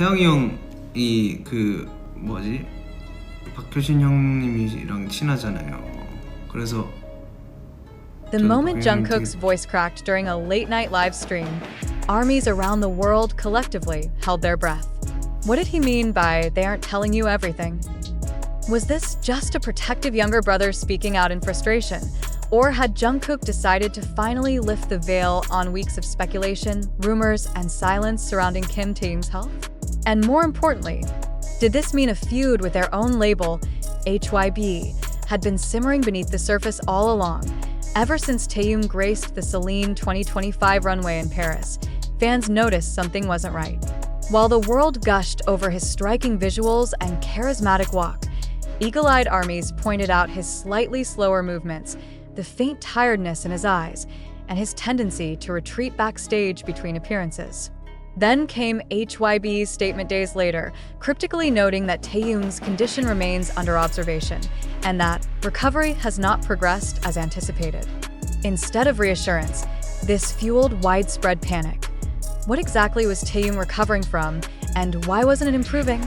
태영이 형이 그 뭐지? 박효신 형님이랑 친하잖아요. 그래서 The moment Jungkook's voice cracked during a late-night live stream, armies around the world collectively held their breath. What did he mean by "they aren't telling you everything"? Was this just a protective younger brother speaking out in frustration? Or had Jungkook decided to finally lift the veil on weeks of speculation, rumors, and silence surrounding Kim Taehyung's health? And more importantly, did this mean a feud with their own label, HYBE, had been simmering beneath the surface all along? Ever since Taehyung graced the Celine 2025 runway in Paris, fans noticed something wasn't right. While the world gushed over his striking visuals and charismatic walk, eagle-eyed armies pointed out his slightly slower movements, the faint tiredness in his eyes, and his tendency to retreat backstage between appearances. Then came HYBE's statement days later, cryptically noting that Taehyung's condition remains under observation and that recovery has not progressed as anticipated. Instead of reassurance, this fueled widespread panic. What exactly was Taehyung recovering from, and why wasn't it improving?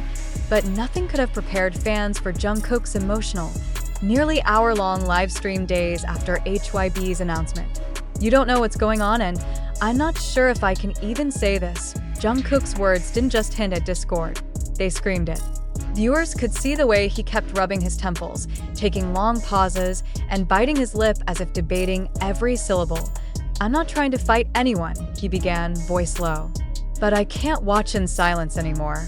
But nothing could have prepared fans for Jungkook's emotional, nearly hour-long live stream days after HYBE's announcement. You don't know what's going on, and I'm not sure if I can even say this. Jungkook's words didn't just hint at discord, they screamed it. Viewers could see the way he kept rubbing his temples, taking long pauses, and biting his lip as if debating every syllable. "I'm not trying to fight anyone," he began, voice low. "But I can't watch in silence anymore."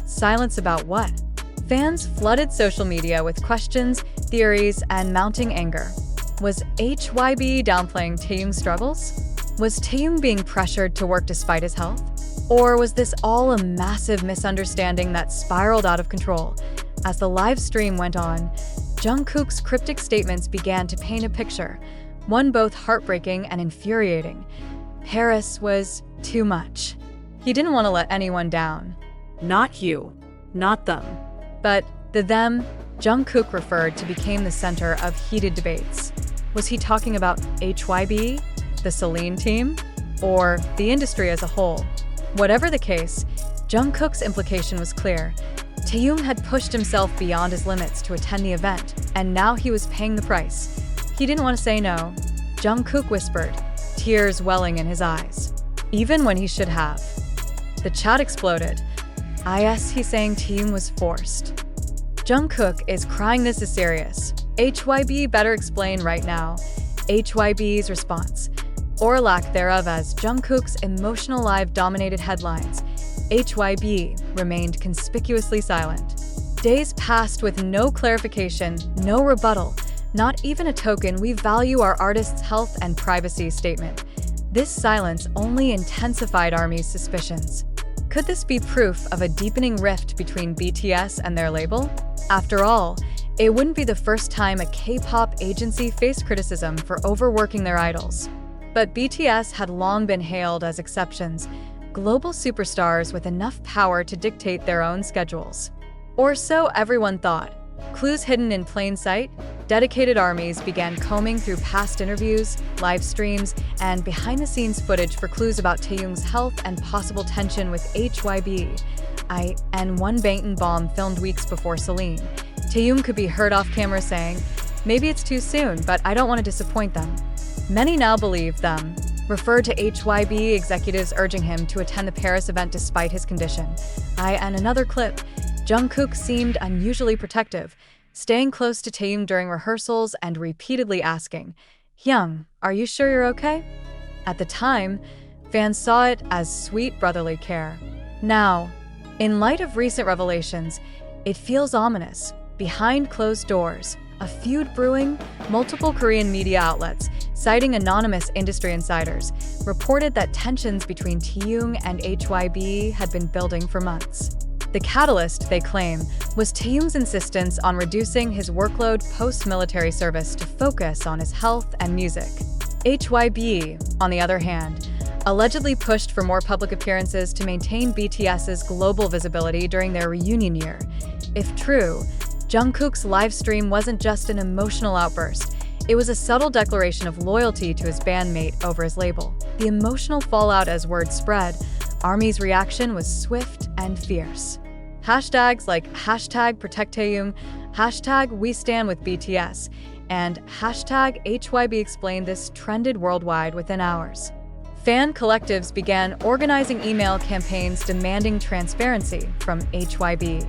Silence about what? Fans flooded social media with questions, theories, and mounting anger. Was HYBE downplaying Taehyung's struggles? Was Taehyung being pressured to work despite his health? Or was this all a massive misunderstanding that spiraled out of control? As the live stream went on, Jungkook's cryptic statements began to paint a picture, one both heartbreaking and infuriating. Paris was too much. He didn't want to let anyone down. Not you. Not them. But the them Jungkook referred to became the center of heated debates. Was he talking about HYBE, the Celine team, or the industry as a whole? Whatever the case, Jungkook's implication was clear. Taehyung had pushed himself beyond his limits to attend the event, and now he was paying the price. He didn't want to say no. Jungkook whispered, tears welling in his eyes, even when he should have. The chat exploded. Is he saying Taehyung was forced? Jungkook is crying this is serious. HYBE better explain right now. HYBE's response, or lack thereof, as Jungkook's emotional live dominated headlines. HYBE remained conspicuously silent. Days passed with no clarification, no rebuttal, not even a token "we value our artists' health and privacy" statement. This silence only intensified ARMY's suspicions. Could this be proof of a deepening rift between BTS and their label? After all, it wouldn't be the first time a K-pop agency faced criticism for overworking their idols. But BTS had long been hailed as exceptions, global superstars with enough power to dictate their own schedules. Or so everyone thought. Clues hidden in plain sight, dedicated armies began combing through past interviews, live streams, and behind-the-scenes footage for clues about Taehyung's health and possible tension with HYBE. And one Bangtan bomb filmed weeks before Celine. Taehyung could be heard off camera saying, "Maybe it's too soon, but I don't want to disappoint them." Many now believe them referred to HYBE executives urging him to attend the Paris event despite his condition. And another clip, Jungkook seemed unusually protective, staying close to Taehyung during rehearsals and repeatedly asking, "Hyung, are you sure you're okay?" At the time, fans saw it as sweet brotherly care. Now, in light of recent revelations, it feels ominous. Behind closed doors, a feud brewing. Multiple Korean media outlets, citing anonymous industry insiders, reported that tensions between Taehyung and HYBE had been building for months. The catalyst, they claim, was Taehyung's insistence on reducing his workload post-military service to focus on his health and music. HYBE, on the other hand, allegedly pushed for more public appearances to maintain BTS's global visibility during their reunion year. If true, Jungkook's live stream wasn't just an emotional outburst. It was a subtle declaration of loyalty to his bandmate over his label. The emotional fallout as word spread, ARMY's reaction was swift and fierce. Hashtags like hashtag Protect Taehyung, hashtag We Stand with BTS, and hashtag HYBE Explain This trended worldwide within hours. Fan collectives began organizing email campaigns demanding transparency from HYBE.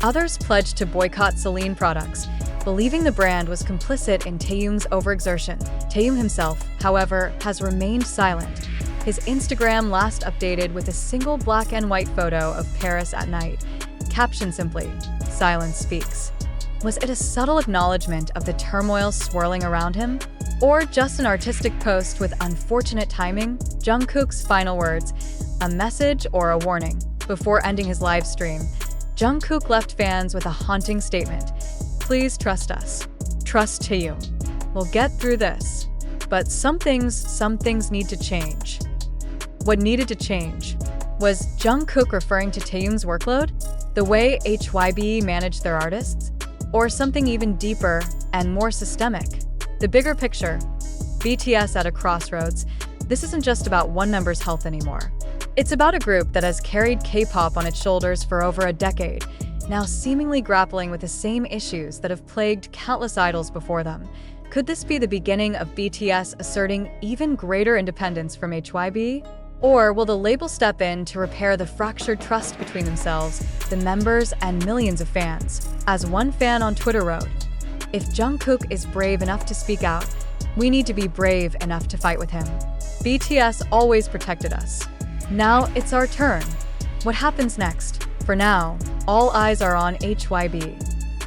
Others pledged to boycott Celine products, believing the brand was complicit in Taehyung's overexertion. Taehyung himself, however, has remained silent. His Instagram last updated with a single black and white photo of Paris at night, captioned simply, "Silence speaks." Was it a subtle acknowledgement of the turmoil swirling around him? Or just an artistic post with unfortunate timing? Jungkook's final words, a message or a warning? Before ending his live stream, Jungkook left fans with a haunting statement. Please trust us. Trust Taehyung. We'll get through this. But some things need to change. What needed to change? Was Jungkook referring to Taehyung's workload? The way HYBE managed their artists? Or something even deeper and more systemic? The bigger picture, BTS at a crossroads, this isn't just about one member's health anymore. It's about a group that has carried K-pop on its shoulders for over a decade, now seemingly grappling with the same issues that have plagued countless idols before them. Could this be the beginning of BTS asserting even greater independence from HYBE? Or will the label step in to repair the fractured trust between themselves, the members, and millions of fans? As one fan on Twitter wrote, "If Jungkook is brave enough to speak out, we need to be brave enough to fight with him. BTS always protected us. Now it's our turn. What happens next? For now, all eyes are on HYBE.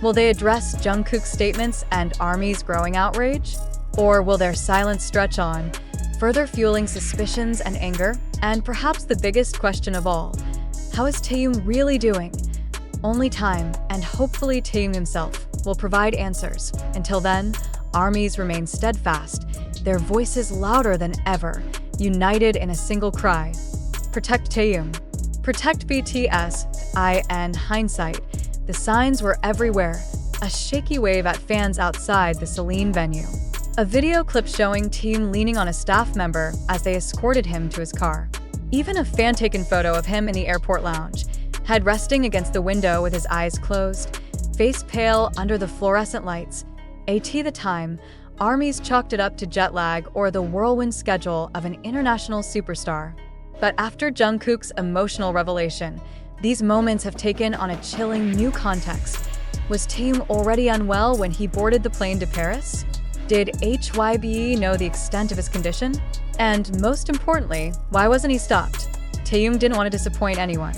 Will they address Jungkook's statements and ARMY's growing outrage? Or will their silence stretch on, further fueling suspicions and anger? And perhaps the biggest question of all, how is Taehyung really doing? Only time, and hopefully Taehyung himself, will provide answers. Until then, ARMYs remain steadfast, their voices louder than ever, united in a single cry. Protect Taehyung. Protect BTS. In hindsight, the signs were everywhere, a shaky wave at fans outside the Celine venue. A video clip showing Taehyung leaning on a staff member as they escorted him to his car. Even a fan-taken photo of him in the airport lounge, head resting against the window with his eyes closed, face pale under the fluorescent lights. The time, ARMYs chalked it up to jet lag or the whirlwind schedule of an international superstar. But after Jungkook's emotional revelation, these moments have taken on a chilling new context. Was Taehyung already unwell when he boarded the plane to Paris? Did HYBE know the extent of his condition? And most importantly, why wasn't he stopped? Taehyung didn't want to disappoint anyone.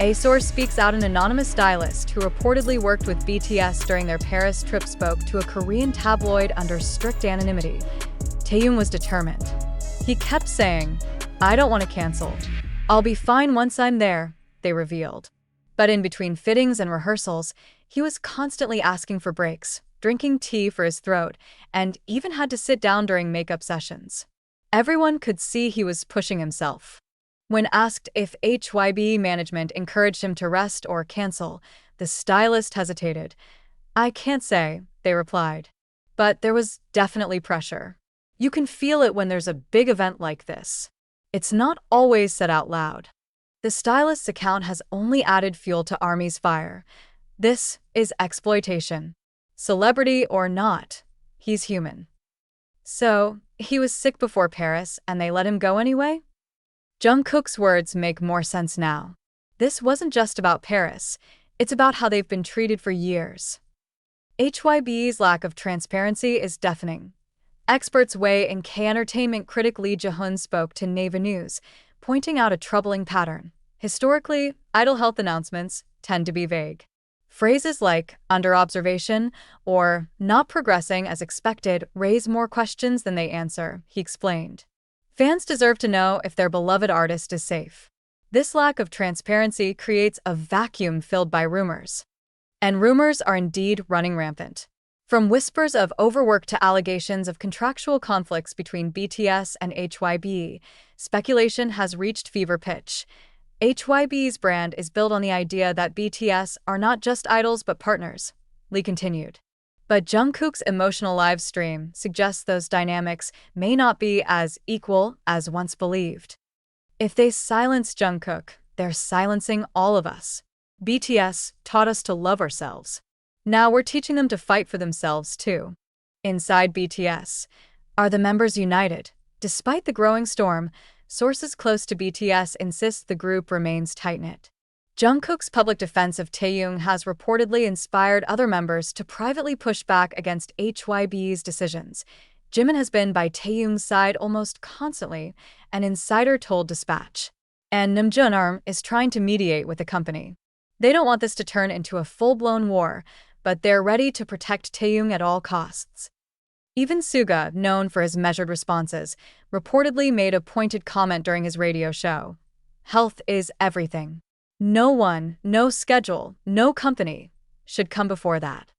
A source speaks out. An anonymous stylist who reportedly worked with BTS during their Paris trip spoke to a Korean tabloid under strict anonymity. Taehyung was determined. He kept saying, "I don't want to cancel. I'll be fine once I'm there," they revealed. But in between fittings and rehearsals, he was constantly asking for breaks, drinking tea for his throat, and even had to sit down during makeup sessions. Everyone could see he was pushing himself. When asked if HYBE management encouraged him to rest or cancel, the stylist hesitated. "I can't say," they replied. But there was definitely pressure. You can feel it when there's a big event like this. It's not always said out loud. The stylist's account has only added fuel to ARMY's fire. This is exploitation. Celebrity or not, he's human. So, he was sick before Paris and they let him go anyway? Jungkook's words make more sense now. This wasn't just about Paris, it's about how they've been treated for years. HYBE's lack of transparency is deafening. Experts weigh in. K-entertainment critic Lee Ja-hoon spoke to Neva News, pointing out a troubling pattern. Historically, idol health announcements tend to be vague. Phrases like "under observation" or "not progressing as expected" raise more questions than they answer, he explained. Fans deserve to know if their beloved artist is safe. This lack of transparency creates a vacuum filled by rumors. And rumors are indeed running rampant. From whispers of overwork to allegations of contractual conflicts between BTS and HYBE, speculation has reached fever pitch. HYBE's brand is built on the idea that BTS are not just idols but partners, Lee continued. But Jungkook's emotional live stream suggests those dynamics may not be as equal as once believed. If they silence Jungkook, they're silencing all of us. BTS taught us to love ourselves. Now we're teaching them to fight for themselves too. Inside BTS, are the members united? Despite the growing storm, sources close to BTS insist the group remains tight-knit. Jungkook's public defense of Taehyung has reportedly inspired other members to privately push back against HYBE's decisions. Jimin has been by Taehyung's side almost constantly, an insider told Dispatch. And Namjoon is trying to mediate with the company. They don't want this to turn into a full-blown war, but they're ready to protect Taehyung at all costs. Even Suga, known for his measured responses, reportedly made a pointed comment during his radio show. Health is everything. No one, no schedule, no company should come before that.